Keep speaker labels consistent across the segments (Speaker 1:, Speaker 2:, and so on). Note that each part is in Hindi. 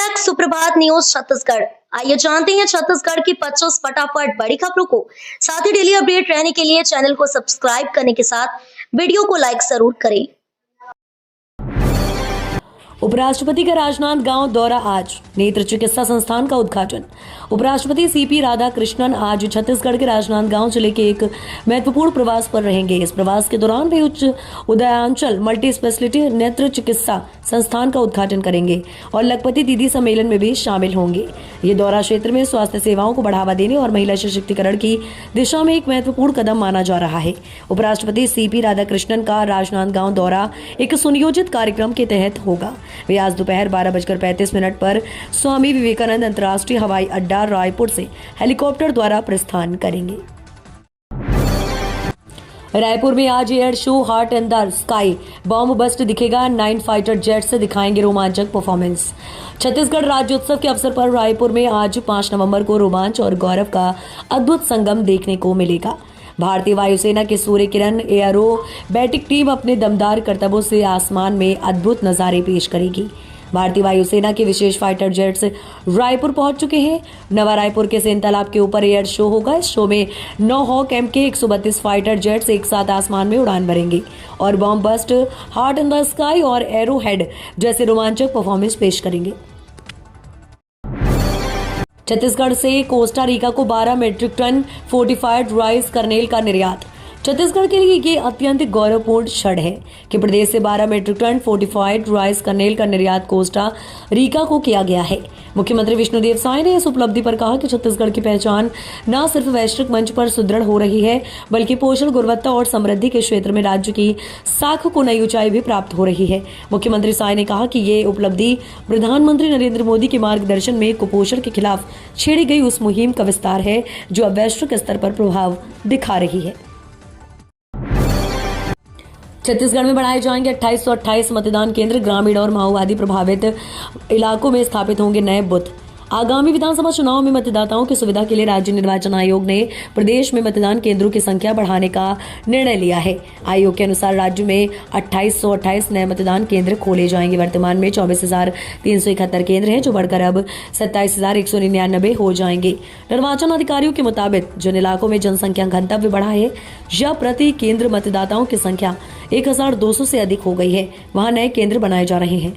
Speaker 1: बैक सुप्रभात न्यूज छत्तीसगढ़। आइए जानते हैं छत्तीसगढ़ की 25 फटाफट बड़ी खबरों को। साथ ही डेली अपडेट रहने के लिए चैनल को सब्सक्राइब करने के साथ वीडियो को लाइक जरूर करें।
Speaker 2: उपराष्ट्रपति का राजनांदगांव दौरा, आज नेत्र चिकित्सा संस्थान का उद्घाटन। उपराष्ट्रपति सीपी राधाकृष्णन आज छत्तीसगढ़ के राजनांदगांव जिले के एक महत्वपूर्ण प्रवास पर रहेंगे। इस प्रवास के दौरान वे उच्च उदयांचल मल्टी स्पेशलिटी नेत्र चिकित्सा संस्थान का उद्घाटन करेंगे और लखपति दीदी सम्मेलन में भी शामिल होंगे। ये दौरा क्षेत्र में स्वास्थ्य सेवाओं को बढ़ावा देने और महिला सशक्तिकरण की दिशा में एक महत्वपूर्ण कदम माना जा रहा है। उपराष्ट्रपति सीपी राधाकृष्णन का राजनांदगांव दौरा एक सुनियोजित कार्यक्रम के तहत होगा। वे आज दोपहर 12:35 पर स्वामी विवेकानंद अंतर्राष्ट्रीय हवाई अड्डा रायपुर से हेलीकॉप्टर द्वारा प्रस्थान करेंगे। रायपुर में आज air show heart and the sky bomb burst दिखेगा। 9 फाइटर जेट से दिखाएंगे रोमांचक परफॉर्मेंस। छत्तीसगढ़ राज्योत्सव के अवसर पर रायपुर में आज 5 नवंबर को रोमांच और गौरव का अद्भुत संगम देखने को मिलेगा। भारतीय वायुसेना की सूर्य किरण एयरोबैटिक टीम अपने दमदार करतबों से आसमान में अद्भुत नजारे पेश करेगी। भारतीय वायुसेना के विशेष फाइटर जेट्स रायपुर पहुंच चुके हैं। नवा रायपुर के सेन तालाब के ऊपर एयर शो होगा। इस शो में 9 हॉक के 132 फाइटर जेट्स एक साथ आसमान में उड़ान भरेंगे और bomb burst, heart in the sky और एरो हेड जैसे रोमांचक परफॉर्मेंस पेश करेंगे। छत्तीसगढ़ से कोस्टा रिका को 12 metric ton fortified rice kernel का निर्यात। छत्तीसगढ़ के लिए ये अत्यंत गौरवपूर्ण क्षण है कि प्रदेश से 12 metric ton fortified rice kernel का निर्यात कोस्टा रिका को किया गया है। मुख्यमंत्री विष्णुदेव साय ने इस उपलब्धि पर कहा कि छत्तीसगढ़ की पहचान न सिर्फ वैश्विक मंच पर सुदृढ़ हो रही है, बल्कि पोषण, गुणवत्ता और समृद्धि के क्षेत्र में राज्य की साख को नई ऊंचाई भी प्राप्त हो रही है। मुख्यमंत्री साय ने कहा कि ये उपलब्धि प्रधानमंत्री नरेंद्र मोदी के मार्गदर्शन में कुपोषण के खिलाफ छेड़ी गई उस मुहिम का विस्तार है जो अब वैश्विक स्तर पर प्रभाव दिखा रही है। छत्तीसगढ़ में बढ़ाए जाएंगे 2828 मतदान केंद्र। ग्रामीण और माओवादी प्रभावित इलाकों में स्थापित होंगे नए बूथ। आगामी विधानसभा चुनाव में मतदाताओं की सुविधा के लिए राज्य निर्वाचन आयोग ने प्रदेश में मतदान केंद्रों की संख्या बढ़ाने का निर्णय लिया है। आयोग के अनुसार राज्य में 2828 नए मतदान केंद्र खोले जाएंगे। वर्तमान में 24,371 केंद्र हैं, जो बढ़कर अब 27,199 हो जाएंगे। निर्वाचन अधिकारियों के मुताबिक जिन इलाकों में जनसंख्या घनत्व बढ़ा है या प्रति केंद्र मतदाताओं की संख्या 1,200 से अधिक हो गई है, वहां नए केंद्र बनाए जा रहे हैं।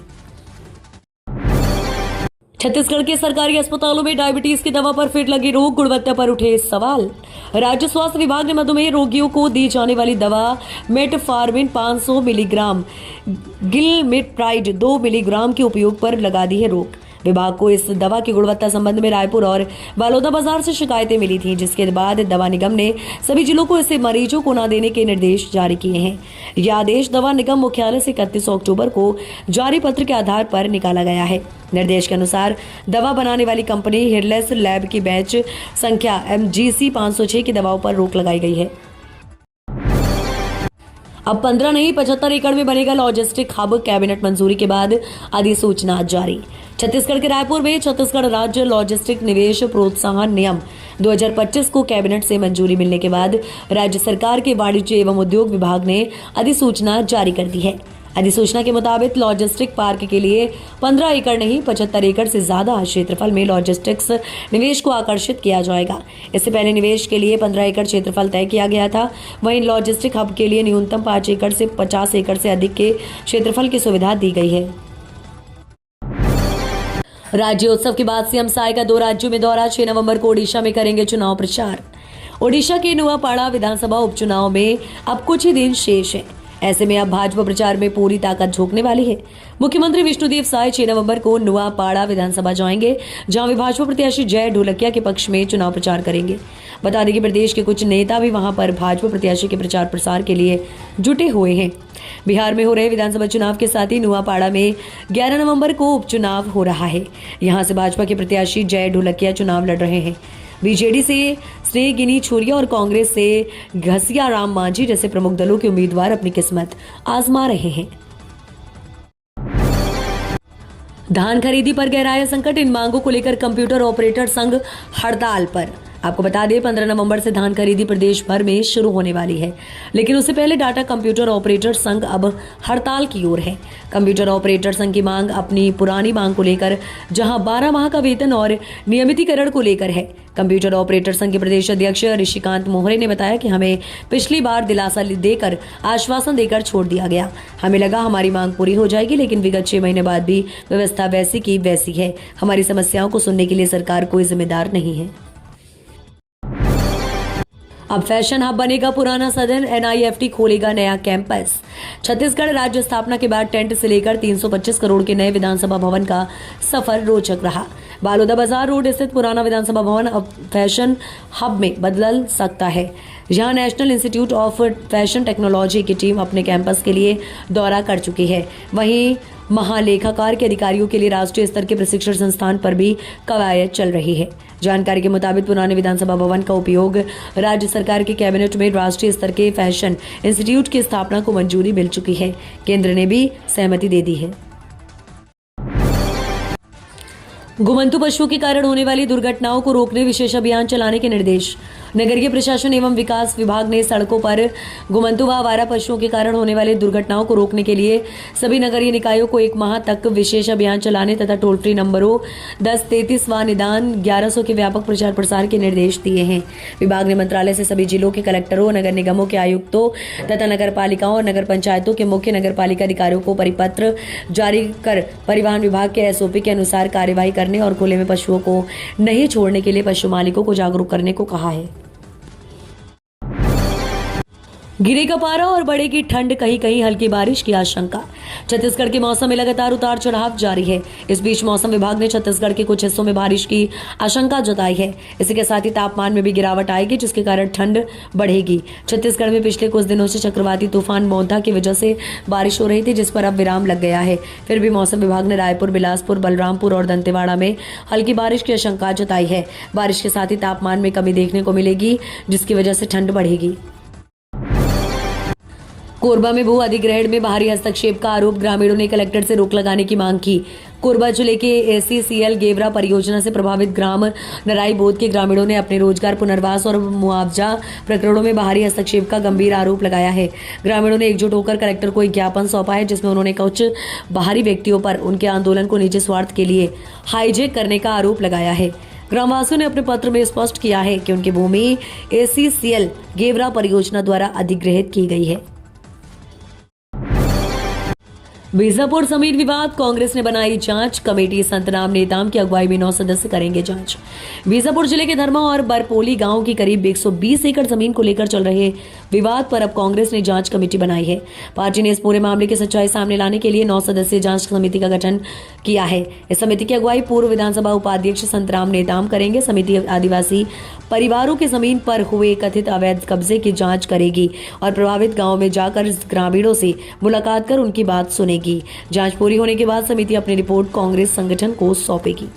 Speaker 2: छत्तीसगढ़ के सरकारी अस्पतालों में डायबिटीज की दवा पर फिर लगी रोक, गुणवत्ता पर उठे सवाल। राज्य स्वास्थ्य विभाग ने मधुमेह रोगियों को दी जाने वाली दवा मेटफॉर्मिन 500 मिलीग्राम, गिलमेट्राइड 2 मिलीग्राम के उपयोग पर लगा दी है रोक। विभाग को इस दवा की गुणवत्ता संबंध में रायपुर और बलौदाबाजार से शिकायतें मिली थी, जिसके बाद दवा निगम ने सभी जिलों को इसे मरीजों को न देने के निर्देश जारी किए हैं। यह आदेश दवा निगम मुख्यालय से 31 अक्टूबर को जारी पत्र के आधार पर निकाला गया है। निर्देश के अनुसार दवा बनाने वाली कंपनी हिरलेस लैब की बैच संख्या MGC 506 की दवाओं पर रोक लगाई गई है। अब 15 नहीं 75 एकड़ में बनेगा लॉजिस्टिक हब। कैबिनेट मंजूरी के बाद अधिसूचना जारी। छत्तीसगढ़ के रायपुर में छत्तीसगढ़ राज्य लॉजिस्टिक निवेश प्रोत्साहन नियम 2025 को कैबिनेट से मंजूरी मिलने के बाद राज्य सरकार के वाणिज्य एवं उद्योग विभाग ने अधिसूचना जारी कर दी है। अधिसूचना के मुताबिक लॉजिस्टिक पार्क के लिए 15 एकड़ नहीं 75 एकड़ से ज्यादा क्षेत्रफल में लॉजिस्टिक्स निवेश को आकर्षित किया जाएगा। इससे पहले निवेश के लिए 15 एकड़ क्षेत्रफल तय किया गया था। वहीं लॉजिस्टिक हब के लिए न्यूनतम 5 एकड़ से 50 एकड़ से अधिक के क्षेत्रफल की सुविधा दी गई है। राज्योत्सव के बाद सीएम साय का 2 राज्यों में दौरा। 6 नवंबर को ओडिशा में करेंगे चुनाव प्रचार। ओडिशा के नुआपाड़ा विधानसभा उपचुनाव में अब कुछ ही दिन शेष है। ऐसे में अब भाजपा प्रचार में पूरी ताकत झोंकने वाली है। मुख्यमंत्री विष्णुदेव साय 6 नवंबर को नुआपाड़ा विधानसभा जाएंगे, जहां वे भाजपा प्रत्याशी जय ढोलकिया के पक्ष में चुनाव प्रचार करेंगे। बता दें कि प्रदेश के कुछ नेता भी वहां पर भाजपा प्रत्याशी के प्रचार प्रसार के लिए जुटे हुए हैं। बिहार में हो रहे विधानसभा चुनाव के साथ ही नुआपाड़ा में 11 नवंबर को उपचुनाव हो रहा है। यहां से भाजपा के प्रत्याशी जय ढोलकिया चुनाव लड़ रहे हैं। बीजेडी से स्नेहगिनी छोरिया और कांग्रेस से घसिया राम मांझी जैसे प्रमुख दलों के उम्मीदवार अपनी किस्मत आजमा रहे हैं। धान खरीदी पर गहराया संकट। इन मांगों को लेकर कंप्यूटर ऑपरेटर संघ हड़ताल पर। आपको बता दें 15 नवंबर से धान खरीदी प्रदेश भर में शुरू होने वाली है, लेकिन उससे पहले डाटा कंप्यूटर ऑपरेटर संघ अब हड़ताल की ओर है। कंप्यूटर ऑपरेटर संघ की मांग अपनी पुरानी मांग को लेकर, जहां 12 माह का वेतन और नियमितीकरण को लेकर है। कंप्यूटर ऑपरेटर संघ के प्रदेश अध्यक्ष ऋषिकांत मोहरे ने बताया कि हमें पिछली बार दिलासा देकर आश्वासन देकर छोड़ दिया गया। हमें लगा हमारी मांग पूरी हो जाएगी, लेकिन विगत 6 महीने बाद भी व्यवस्था वैसी की वैसी है। हमारी समस्याओं को सुनने के लिए सरकार कोई जिम्मेदार नहीं है। अब फैशन हब बनेगा पुराना सदन, NIFT खोलेगा नया कैंपस। छत्तीसगढ़ राज्य स्थापना के बाद टेंट से लेकर 325 करोड़ के नए विधानसभा भवन का सफर रोचक रहा। बालोदा बाजार रोड स्थित पुराना विधानसभा भवन अब फैशन हब में बदल सकता है। यहां national institute of fashion technology की टीम अपने कैंपस के लिए दौरा कर चुकी है। वहीं महालेखाकार के अधिकारियों के लिए राष्ट्रीय स्तर के प्रशिक्षण संस्थान पर भी कवायद चल रही है। जानकारी के मुताबिक पुराने विधानसभा भवन का उपयोग राज्य सरकार के कैबिनेट में राष्ट्रीय स्तर के फैशन इंस्टीट्यूट की स्थापना को मंजूरी मिल चुकी है। केंद्र ने भी सहमति दे दी है। घुमंतु पशुओं के कारण होने वाली दुर्घटनाओं को रोकने विशेष अभियान चलाने के निर्देश। नगरीय प्रशासन एवं विकास विभाग ने सड़कों पर घुमंतु व आवारा पशुओं के कारण होने वाली दुर्घटनाओं को रोकने के लिए सभी नगरीय निकायों को 1 माह तक विशेष अभियान चलाने तथा टोल फ्री नंबरों 1033 व निदान 1100 के व्यापक प्रचार प्रसार के निर्देश दिए हैं। विभाग ने मंत्रालय से सभी जिलों के कलेक्टरों, नगर निगमों के आयुक्तों तथा नगर पालिकाओं और नगर पंचायतों के मुख्य नगर पालिका अधिकारियों को परिपत्र जारी कर परिवहन विभाग के SOP के अनुसार कार्यवाही करने और खुले में पशुओं को नहीं छोड़ने के लिए पशु मालिकों को जागरूक करने को कहा है। गिरेगा पारा और बढ़ेगी ठंड, कहीं कहीं हल्की बारिश की आशंका। छत्तीसगढ़ के मौसम में लगातार उतार चढ़ाव जारी है। इस बीच मौसम विभाग ने छत्तीसगढ़ के कुछ हिस्सों में बारिश की आशंका जताई है। इसी के साथ ही तापमान में भी गिरावट आएगी, जिसके कारण ठंड बढ़ेगी। छत्तीसगढ़ में पिछले कुछ दिनों से चक्रवाती तूफान मोंथा की वजह से बारिश हो रही थी, जिस पर अब विराम लग गया है। फिर भी मौसम विभाग ने रायपुर, बिलासपुर, बलरामपुर और दंतेवाड़ा में हल्की बारिश की आशंका जताई है। बारिश के साथ ही तापमान में कमी देखने को मिलेगी, जिसकी वजह से ठंड बढ़ेगी। कोरबा में भू अधिग्रहण में बाहरी हस्तक्षेप का आरोप, ग्रामीणों ने कलेक्टर से रोक लगाने की मांग की। कोरबा जिले के ACCL गेवरा परियोजना से प्रभावित ग्राम नराई बोध के ग्रामीणों ने अपने रोजगार, पुनर्वास और मुआवजा प्रकरणों में बाहरी हस्तक्षेप का गंभीर आरोप लगाया है। ग्रामीणों ने एकजुट होकर कलेक्टर को एक ज्ञापन सौंपा है, जिसमें उन्होंने कुछ बाहरी व्यक्तियों पर उनके आंदोलन को निजी स्वार्थ के लिए हाईजैक करने का आरोप लगाया है। ग्रामवासियों ने अपने पत्र में स्पष्ट किया है कि उनकी भूमि ACCL गेवरा परियोजना द्वारा अधिग्रहित की गई है। बीजापुर जमीन विवाद, कांग्रेस ने बनाई जांच कमेटी। संतनाम नेताम की अगुवाई में 9 सदस्य करेंगे जांच। बीजापुर जिले के धर्मा और बरपोली गांव की करीब 120 एकड़ जमीन को लेकर चल रहे विवाद पर अब कांग्रेस ने जांच कमेटी बनाई है। पार्टी ने इस पूरे मामले की सच्चाई सामने लाने के लिए 9 सदस्यीय जांच समिति का गठन किया है। इस समिति की अगुवाई पूर्व विधानसभा उपाध्यक्ष संतराम नेताम करेंगे। समिति आदिवासी परिवारों की जमीन पर हुए कथित अवैध कब्जे की जांच करेगी और प्रभावित गांव में जाकर ग्रामीणों से मुलाकात कर उनकी बात सुनेगी। जांच पूरी होने के बाद समिति अपनी रिपोर्ट कांग्रेस संगठन को सौंपेगी।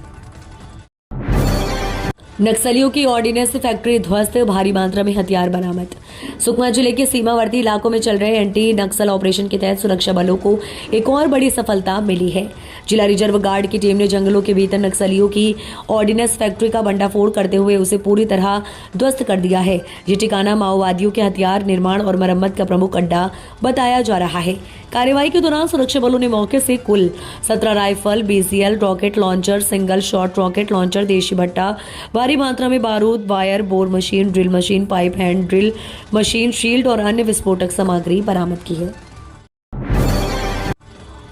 Speaker 2: नक्सलियों की ऑर्डिनेंस फैक्ट्री ध्वस्त, भारी मात्रा में हथियार बरामद। सुकमा जिले के सीमावर्ती इलाकों में चल रहे एंटी नक्सल ऑपरेशन के तहत सुरक्षा बलों को एक और बड़ी सफलता मिली है। जिला रिजर्व गार्ड की टीम ने जंगलों के भीतर नक्सलियों की ऑर्डिनेंस फैक्ट्री का भंडाफोड़ करते हुए उसे पूरी तरह ध्वस्त कर दिया है। ये ठिकाना माओवादियों के हथियार निर्माण और मरम्मत का प्रमुख अड्डा बताया जा रहा है। कार्रवाई के दौरान सुरक्षा बलों ने मौके से कुल 17 rifle, BCL rocket launcher, single shot rocket launcher, देशी भट्टा, भारी मात्रा में बारूद, wire, bore machine, drill machine, pipe, hand drill machine, shield और अन्य विस्फोटक सामग्री बरामद की है।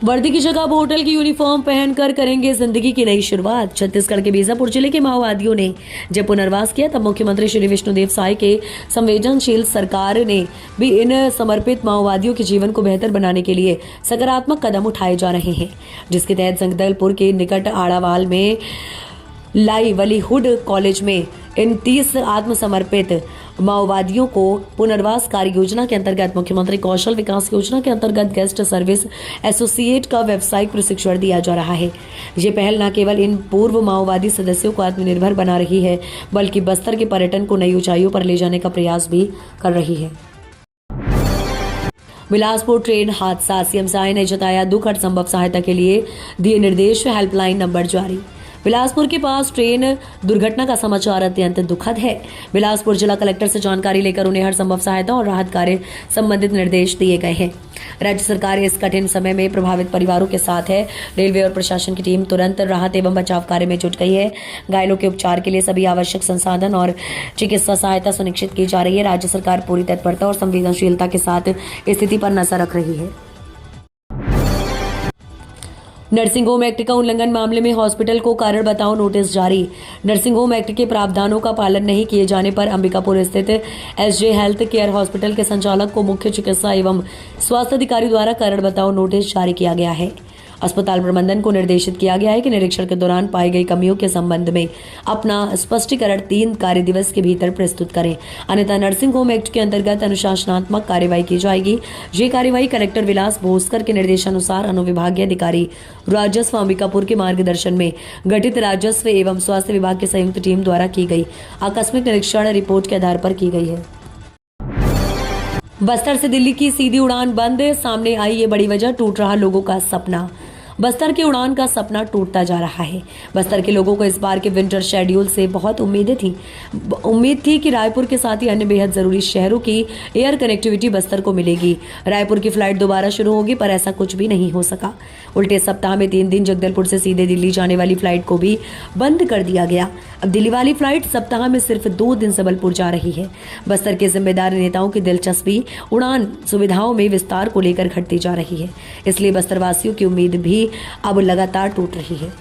Speaker 2: वर्दी की जगह अब होटल की यूनिफॉर्म पहनकर करेंगे जिंदगी की नई शुरुआत। छत्तीसगढ़ के बीजापुर जिले के माओवादियों ने जब पुनर्वास किया, तब मुख्यमंत्री श्री विष्णुदेव साय के संवेदनशील सरकार ने भी इन समर्पित माओवादियों के जीवन को बेहतर बनाने के लिए सकारात्मक कदम उठाए जा रहे हैं, जिसके तहत जगदलपुर के निकट आड़ावाल में लाइवलीहुड कॉलेज में इन 30 आत्मसमर्पित माओवादियों को पुनर्वास कार्य योजना के अंतर्गत मुख्यमंत्री कौशल विकास योजना के अंतर्गत गेस्ट सर्विस एसोसिएट का व्यावसायिक प्रशिक्षण दिया जा रहा है। ये पहल न केवल इन पूर्व माओवादी सदस्यों को आत्मनिर्भर बना रही है, बल्कि बस्तर के पर्यटन को नई ऊंचाइयों पर ले जाने का प्रयास भी कर रही है। बिलासपुर ट्रेन हादसा, CM साय ने जताया दुख, हर संभव सहायता के लिए दिए निर्देश, हेल्पलाइन नंबर जारी। बिलासपुर के पास ट्रेन दुर्घटना का समाचार अत्यंत दुखद है। बिलासपुर जिला कलेक्टर से जानकारी लेकर उन्हें हर संभव सहायता और राहत कार्य संबंधित निर्देश दिए गए हैं। राज्य सरकार इस कठिन समय में प्रभावित परिवारों के साथ है। रेलवे और प्रशासन की टीम तुरंत राहत एवं बचाव कार्य में जुट गई है। घायलों के उपचार के लिए सभी आवश्यक संसाधन और चिकित्सा सहायता सुनिश्चित की जा रही है। राज्य सरकार पूरी तत्परता और संवेदनशीलता के साथ स्थिति पर नजर रख रही है। नर्सिंग होम एक्ट का उल्लंघन मामले में हॉस्पिटल को कारण बताओ नोटिस जारी। नर्सिंग होम एक्ट के प्रावधानों का पालन नहीं किए जाने पर अंबिकापुर स्थित एसजे हेल्थ केयर हॉस्पिटल के संचालक को मुख्य चिकित्सा एवं स्वास्थ्य अधिकारी द्वारा कारण बताओ नोटिस जारी किया गया है। अस्पताल प्रबंधन को निर्देशित किया गया है कि निरीक्षण के दौरान पाई गई कमियों के संबंध में अपना स्पष्टीकरण 3 कार्य दिवस के भीतर प्रस्तुत करें, अन्यथा नर्सिंग होम एक्ट के अंतर्गत अनुशासनात्मक कार्यवाही की जाएगी। ये कार्यवाही कलेक्टर विलास भोसकर के निर्देशानुसार अनुविभागीय अधिकारी राजस्व अंबिकापुर के मार्गदर्शन में गठित राजस्व एवं स्वास्थ्य विभाग की संयुक्त टीम द्वारा की गई आकस्मिक निरीक्षण रिपोर्ट के आधार पर की गई है। बस्तर से दिल्ली की सीधी उड़ान बंद, सामने आई ये बड़ी वजह, टूट रहा लोगों का सपना। बस्तर की उड़ान का सपना टूटता जा रहा है। बस्तर के लोगों को इस बार के विंटर शेड्यूल से बहुत उम्मीद थी कि रायपुर के साथ ही अन्य बेहद जरूरी शहरों की एयर कनेक्टिविटी बस्तर को मिलेगी। रायपुर की फ्लाइट दोबारा शुरू होगी, पर ऐसा कुछ भी नहीं हो सका। उल्टे सप्ताह में 3 दिन जगदलपुर से सीधे दिल्ली जाने वाली फ्लाइट को भी बंद कर दिया गया। अब दिल्ली वाली फ्लाइट सप्ताह में सिर्फ 2 दिन सबलपुर जा रही है। बस्तर के जिम्मेदार नेताओं की दिलचस्पी उड़ान सुविधाओं में विस्तार को लेकर घटती जा रही है, इसलिए बस्तर वासियों की उम्मीद भी अब लगातार टूट रही है।